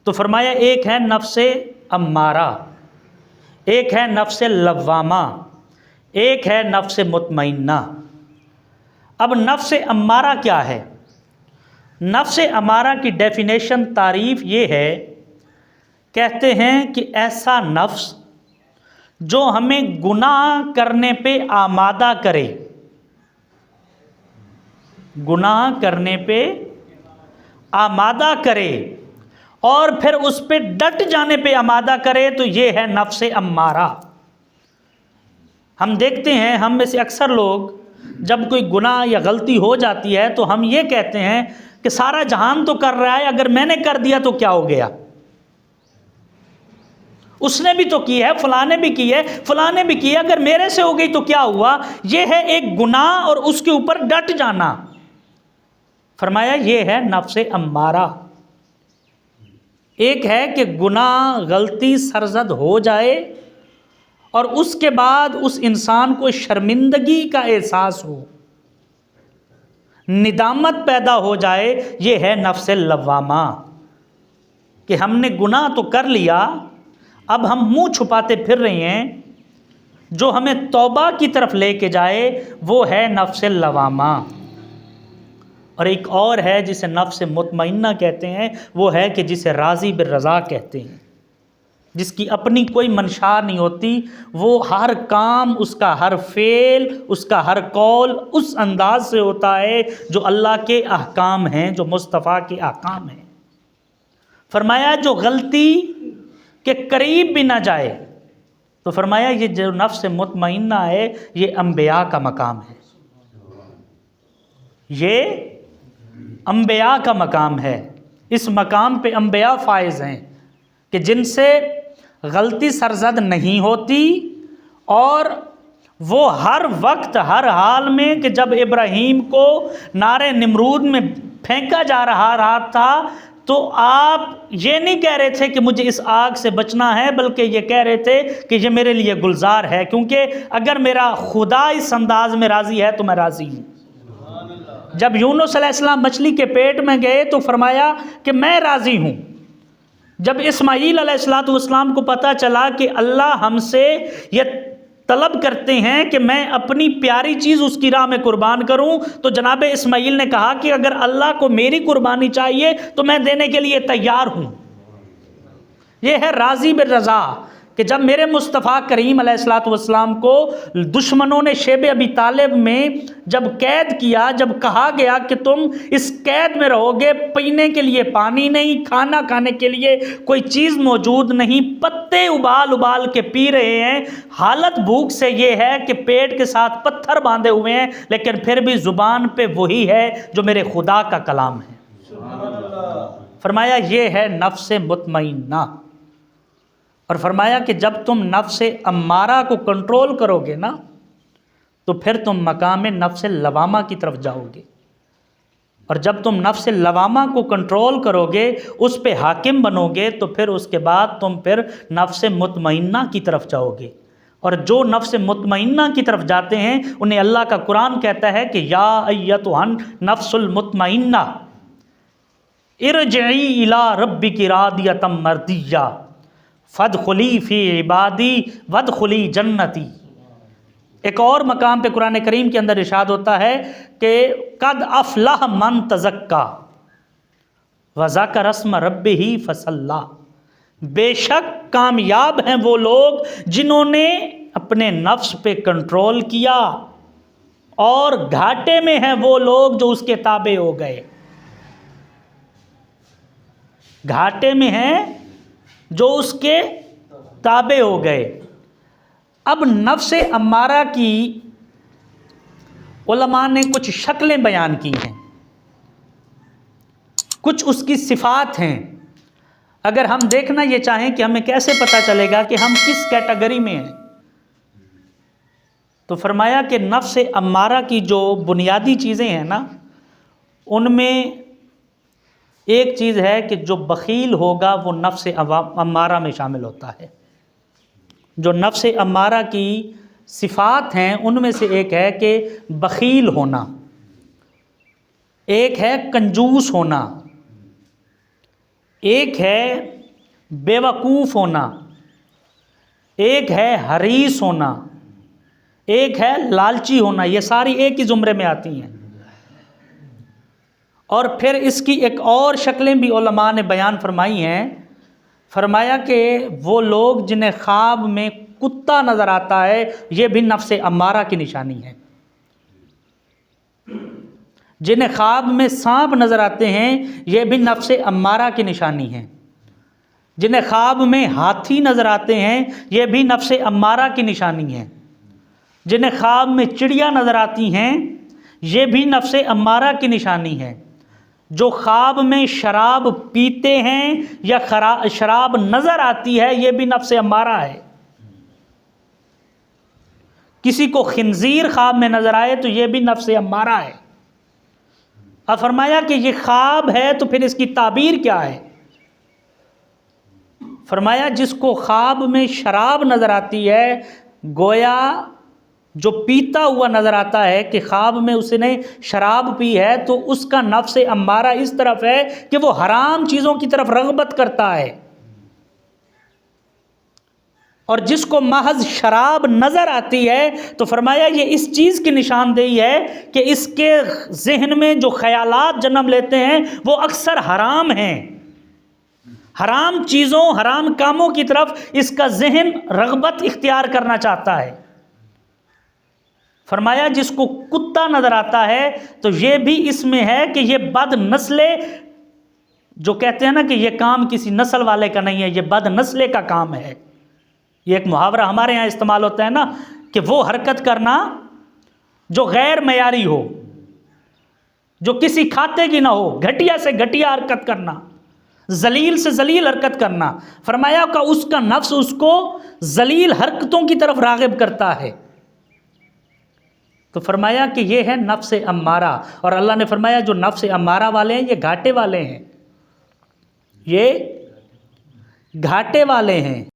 تو فرمایا ایک ہے نفس امارہ، ایک ہے نفس لوامہ، ایک ہے نفس مطمئنہ۔ اب نفس امارہ کیا ہے؟ نفس امارہ کی ڈیفینیشن، تعریف یہ ہے، کہتے ہیں کہ ایسا نفس جو ہمیں گناہ کرنے پہ آمادہ کرے، گناہ کرنے پہ آمادہ کرے اور پھر اس پہ ڈٹ جانے پہ آمادہ کرے، تو یہ ہے نفس امارہ۔ ہم دیکھتے ہیں ہم میں سے اکثر لوگ جب کوئی گناہ یا غلطی ہو جاتی ہے تو ہم یہ کہتے ہیں کہ سارا جہان تو کر رہا ہے، اگر میں نے کر دیا تو کیا ہو گیا؟ اس نے بھی تو کی ہے، فلاں نے بھی کی ہے، فلاں نے بھی کی ہے، اگر میرے سے ہو گئی تو کیا ہوا؟ یہ ہے ایک گناہ اور اس کے اوپر ڈٹ جانا۔ فرمایا یہ ہے نفس امارہ۔ ایک ہے کہ گناہ غلطی سرزد ہو جائے اور اس کے بعد اس انسان کو شرمندگی کا احساس ہو، ندامت پیدا ہو جائے، یہ ہے نفس لوامہ، کہ ہم نے گناہ تو کر لیا، اب ہم منہ چھپاتے پھر رہے ہیں، جو ہمیں توبہ کی طرف لے کے جائے وہ ہے نفس لوامہ۔ اور ایک اور ہے جسے نفس مطمئنہ کہتے ہیں، وہ ہے کہ جسے راضی بالرضا کہتے ہیں، جس کی اپنی کوئی منشا نہیں ہوتی، وہ ہر کام، اس کا ہر فعل، اس کا ہر قول اس انداز سے ہوتا ہے جو اللہ کے احکام ہیں، جو مصطفیٰ کے احکام ہیں۔ فرمایا جو غلطی کے قریب بھی نہ جائے، تو فرمایا یہ جو نفس مطمئنہ ہے یہ انبیاء کا مقام ہے، یہ انبیاء کا مقام ہے۔ اس مقام پہ انبیاء فائز ہیں کہ جن سے غلطی سرزد نہیں ہوتی، اور وہ ہر وقت ہر حال میں، کہ جب ابراہیم کو نار نمرود میں پھینکا جا رہا تھا تو آپ یہ نہیں کہہ رہے تھے کہ مجھے اس آگ سے بچنا ہے، بلکہ یہ کہہ رہے تھے کہ یہ میرے لیے گلزار ہے، کیونکہ اگر میرا خدا اس انداز میں راضی ہے تو میں راضی ہوں۔ جب یونس علیہ السلام مچھلی کے پیٹ میں گئے تو فرمایا کہ میں راضی ہوں۔ جب اسماعیل علیہ السلام کو پتہ چلا کہ اللہ ہم سے یہ طلب کرتے ہیں کہ میں اپنی پیاری چیز اس کی راہ میں قربان کروں، تو جناب اسماعیل نے کہا کہ اگر اللہ کو میری قربانی چاہیے تو میں دینے کے لیے تیار ہوں۔ یہ ہے راضی بالرضا، کہ جب میرے مصطفیٰ کریم علیہ السلام کو دشمنوں نے شیب ابی طالب میں جب قید کیا، جب کہا گیا کہ تم اس قید میں رہو گے، پینے کے لیے پانی نہیں، کھانا کھانے کے لیے کوئی چیز موجود نہیں، پتے ابال ابال کے پی رہے ہیں، حالت بھوک سے یہ ہے کہ پیٹ کے ساتھ پتھر باندھے ہوئے ہیں، لیکن پھر بھی زبان پہ وہی ہے جو میرے خدا کا کلام ہے۔ فرمایا یہ ہے نفس مطمئنہ۔ اور فرمایا کہ جب تم نفس امارہ کو کنٹرول کرو گے نا، تو پھر تم مقام نفس لوامہ کی طرف جاؤ گے، اور جب تم نفس لوامہ کو کنٹرول کرو گے، اس پہ حاکم بنو گے، تو پھر اس کے بعد تم پھر نفس مطمئنہ کی طرف جاؤ گے۔ اور جو نفس مطمئنہ کی طرف جاتے ہیں انہیں اللہ کا قرآن کہتا ہے کہ یا ایتھا النفس المطمئنہ ارجعی الی ربک راضیۃ مرضیہ فادخلی فی عبادی وادخلی جنتی۔ ایک اور مقام پہ قرآن کریم کے اندر ارشاد ہوتا ہے کہ قد افلح من تزکا وذکر اسم ربہ فصلی۔ بے شک کامیاب ہیں وہ لوگ جنہوں نے اپنے نفس پہ کنٹرول کیا، اور گھاٹے میں ہیں وہ لوگ جو اس کے تابع ہو گئے۔ گھاٹے میں ہیں جو اس کے تابع ہو گئے۔ اب نفس امارہ کی علماء نے کچھ شکلیں بیان کی ہیں، کچھ اس کی صفات ہیں۔ اگر ہم دیکھنا یہ چاہیں کہ ہمیں کیسے پتہ چلے گا کہ ہم کس کیٹیگری میں ہیں، تو فرمایا کہ نفس امارہ کی جو بنیادی چیزیں ہیں نا، ان میں ایک چیز ہے کہ جو بخیل ہوگا وہ نفس امارہ میں شامل ہوتا ہے۔ جو نفس امارہ کی صفات ہیں ان میں سے ایک ہے کہ بخیل ہونا، ایک ہے کنجوس ہونا، ایک ہے بیوقوف ہونا، ایک ہے حریص ہونا، ایک ہے لالچی ہونا، یہ ساری ایک ہی زمرے میں آتی ہیں۔ اور پھر اس کی ایک اور شکلیں بھی علماء نے بیان فرمائی ہیں، فرمایا کہ وہ لوگ جنہیں خواب میں کتا نظر آتا ہے یہ بھی نفس امارہ کی نشانی ہے، جنہیں خواب میں سانپ نظر آتے ہیں یہ بھی نفس امارہ کی نشانی ہے، جنہیں خواب میں ہاتھی نظر آتے ہیں یہ بھی نفس امارہ کی نشانی ہے، جنہیں خواب میں چڑیا نظر آتی ہیں یہ بھی نفس امارہ کی نشانی ہے، جو خواب میں شراب پیتے ہیں یا شراب نظر آتی ہے یہ بھی نفس امارہ ہے، کسی کو خنزیر خواب میں نظر آئے تو یہ بھی نفس امارہ ہے۔ اب فرمایا کہ یہ خواب ہے تو پھر اس کی تعبیر کیا ہے؟ فرمایا جس کو خواب میں شراب نظر آتی ہے، گویا جو پیتا ہوا نظر آتا ہے کہ خواب میں اس نے شراب پی ہے تو اس کا نفس امارہ اس طرف ہے کہ وہ حرام چیزوں کی طرف رغبت کرتا ہے، اور جس کو محض شراب نظر آتی ہے تو فرمایا یہ اس چیز کی نشاندہی ہے کہ اس کے ذہن میں جو خیالات جنم لیتے ہیں وہ اکثر حرام ہیں، حرام چیزوں حرام کاموں کی طرف اس کا ذہن رغبت اختیار کرنا چاہتا ہے۔ فرمایا جس کو کتا نظر آتا ہے تو یہ بھی اس میں ہے کہ یہ بد نسلے، جو کہتے ہیں نا کہ یہ کام کسی نسل والے کا نہیں ہے، یہ بد نسلے کا کام ہے۔ یہ ایک محاورہ ہمارے ہاں استعمال ہوتا ہے نا کہ وہ حرکت کرنا جو غیر معیاری ہو، جو کسی کھاتے کی نہ ہو، گھٹیا سے گھٹیا حرکت کرنا، ذلیل سے ذلیل حرکت کرنا۔ فرمایا کہ اس کا نفس اس کو ذلیل حرکتوں کی طرف راغب کرتا ہے، تو فرمایا کہ یہ ہے نفس امارہ، اور اللہ نے فرمایا جو نفس امارہ والے ہیں یہ گھاٹے والے ہیں، یہ گھاٹے والے ہیں۔